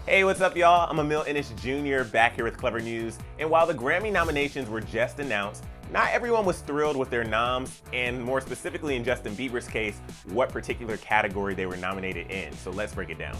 Hey, what's up, y'all? I'm Emil Ennis Jr. back here with Clever News. And while the Grammy nominations were just announced, not everyone was thrilled with their noms, and more specifically in Justin Bieber's case, what particular category they were nominated in. So let's break it down.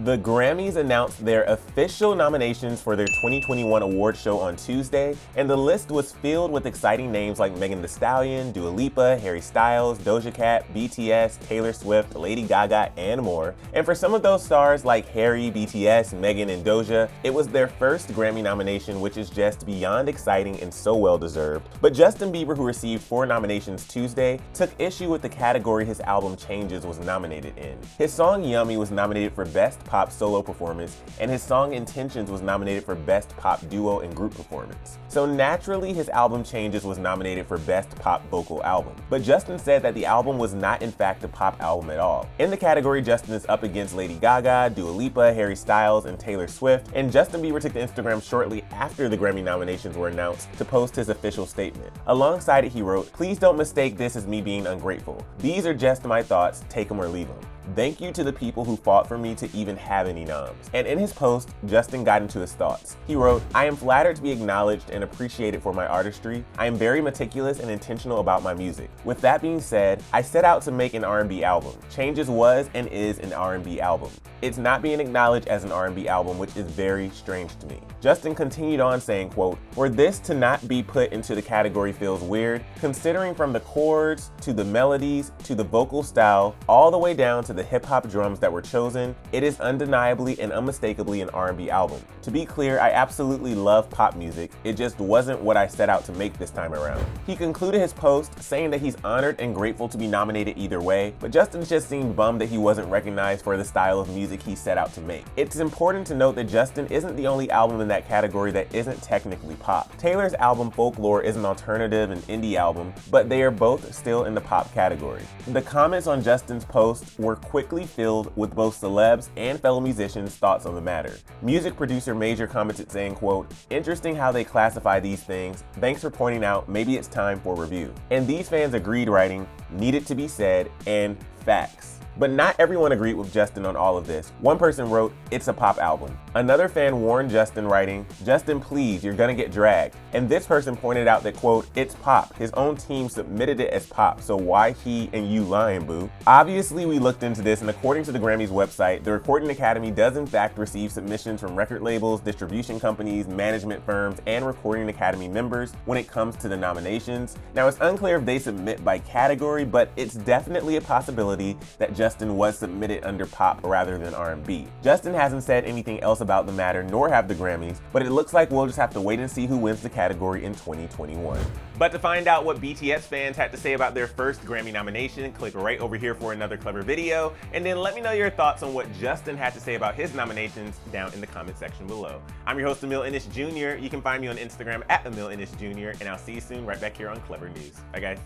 The Grammys announced their official nominations for their 2021 award show on Tuesday, and the list was filled with exciting names like Megan Thee Stallion, Dua Lipa, Harry Styles, Doja Cat, BTS, Taylor Swift, Lady Gaga, and more. And for some of those stars like Harry, BTS, Megan, and Doja, it was their first Grammy nomination, which is just beyond exciting and so well deserved. But Justin Bieber, who received 4 nominations Tuesday, took issue with the category his album Changes was nominated in. His song Yummy was nominated for Best Pop Solo Performance, and his song Intentions was nominated for Best Pop Duo and Group Performance. So naturally, his album Changes was nominated for Best Pop Vocal Album. But Justin said that the album was not in fact a pop album at all. In the category, Justin is up against Lady Gaga, Dua Lipa, Harry Styles, and Taylor Swift, and Justin Bieber took to Instagram shortly after the Grammy nominations were announced to post his official statement. Alongside it, he wrote, "Please don't mistake this as me being ungrateful. These are just my thoughts, take them or leave them. Thank you to the people who fought for me to even have any noms." And in his post, Justin got into his thoughts. He wrote, "I am flattered to be acknowledged and appreciated for my artistry. I am very meticulous and intentional about my music. With that being said, I set out to make an R&B album. Changes was and is an R&B album. It's not being acknowledged as an R&B album, which is very strange to me." Justin continued on saying, quote, "For this to not be put into the category feels weird, considering from the chords, to the melodies, to the vocal style, all the way down to the hip-hop drums that were chosen, it is undeniably and unmistakably an R&B album. To be clear, I absolutely love pop music, it just wasn't what I set out to make this time around." He concluded his post saying that he's honored and grateful to be nominated either way, but Justin just seemed bummed that he wasn't recognized for the style of music he set out to make. It's important to note that Justin isn't the only album in that category that isn't technically pop. Taylor's album Folklore is an alternative and indie album, but they are both still in the pop category. The comments on Justin's post were quickly filled with both celebs and fellow musicians' thoughts on the matter. Music producer Major commented saying, quote, "Interesting how they classify these things. Thanks for pointing out, maybe it's time for review." And these fans agreed, writing, "Needed to be said," and "facts." But not everyone agreed with Justin on all of this. One person wrote, "It's a pop album." Another fan warned Justin, writing, "Justin, please, you're gonna get dragged." And this person pointed out that, quote, "It's pop. His own team submitted it as pop, so why he and you lying, boo?" Obviously, we looked into this, and according to the Grammys website, the Recording Academy does in fact receive submissions from record labels, distribution companies, management firms, and Recording Academy members when it comes to the nominations. Now, it's unclear if they submit by category, but it's definitely a possibility that Justin was submitted under pop rather than R&B. Justin hasn't said anything else about the matter, nor have the Grammys, but it looks like we'll just have to wait and see who wins the category in 2021. But to find out what BTS fans had to say about their first Grammy nomination, click right over here for another Clever video, and then let me know your thoughts on what Justin had to say about his nominations down in the comment section below. I'm your host, Emil Ennis Jr. You can find me on Instagram at Emil Ennis Jr., and I'll see you soon right back here on Clever News. Bye, guys.